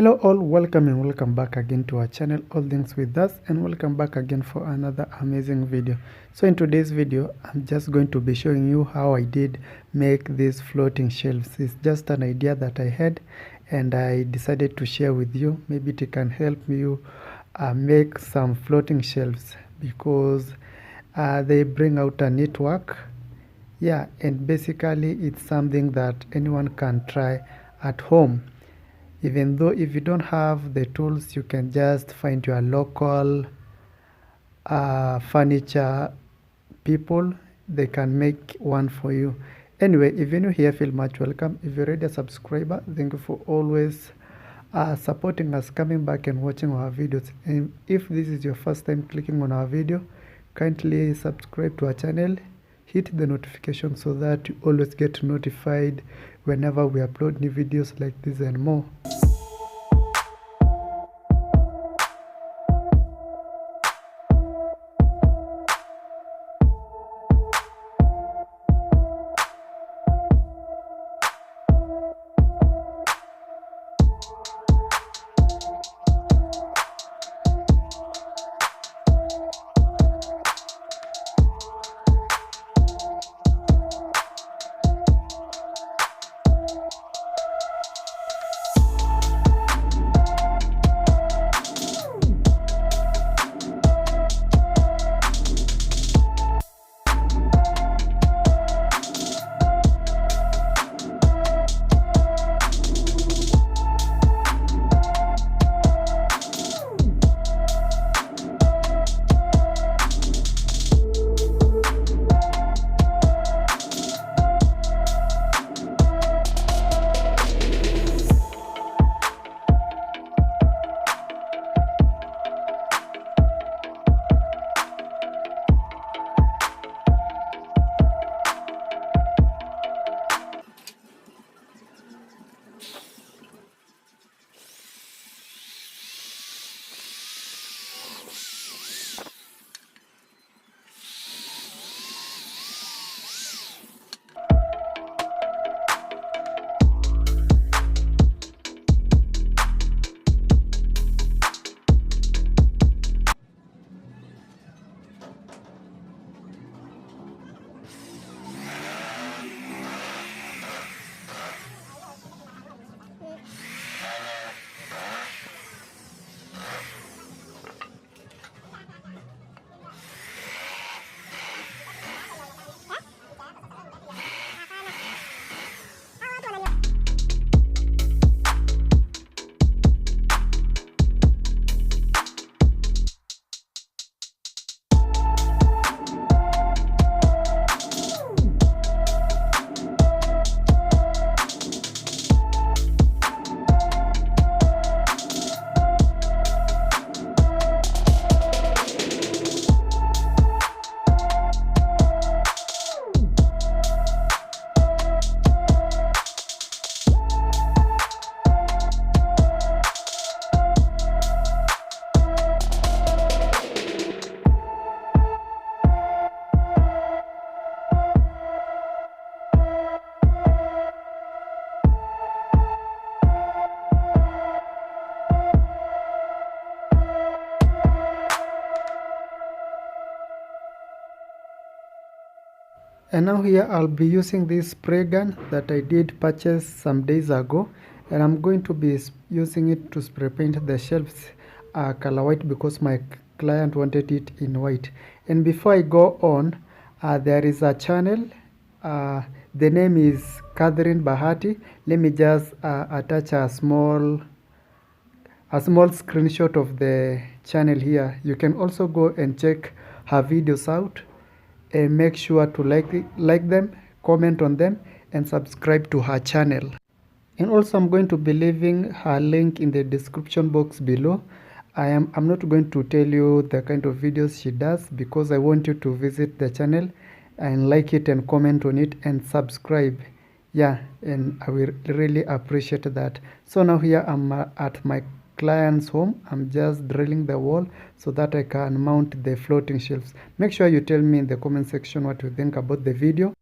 Hello all, welcome and welcome back again to our channel All Things With Us, and welcome back again for another amazing video. So in today's video I'm just going to be showing you how I did make these floating shelves. It's just an idea that I had and I decided to share with you. Maybe it can help you make some floating shelves because they bring out a neat work. Yeah, and basically it's something that anyone can try at home. Even though if you don't have the tools, you can just find your local furniture people. They can make one for you. Anyway, if you're new here, feel much welcome. If you're already a subscriber, thank you for always supporting us, coming back and watching our videos. And if this is your first time clicking on our video, kindly subscribe to our channel, hit the notification so that you always get notified whenever we upload new videos like this and more. And now here I'll be using this spray gun that I did purchase some days ago, and I'm going to be using it to spray paint the shelves color white because my client wanted it in white. And before I go on, there is a channel, the name is Bahati. Let me just attach a small screenshot of the channel here. You can also go and check her videos out. And make sure to like them, comment on them, and subscribe to her channel. And also I'm going to be leaving her link in the description box below. I'm not going to tell you the kind of videos she does because I want you to visit the channel and like it and comment on it and subscribe. Yeah, and I will really appreciate that. So now here I'm at my client's home. I'm just drilling the wall so that I can mount the floating shelves. Make sure you tell me in the comment section what you think about the video.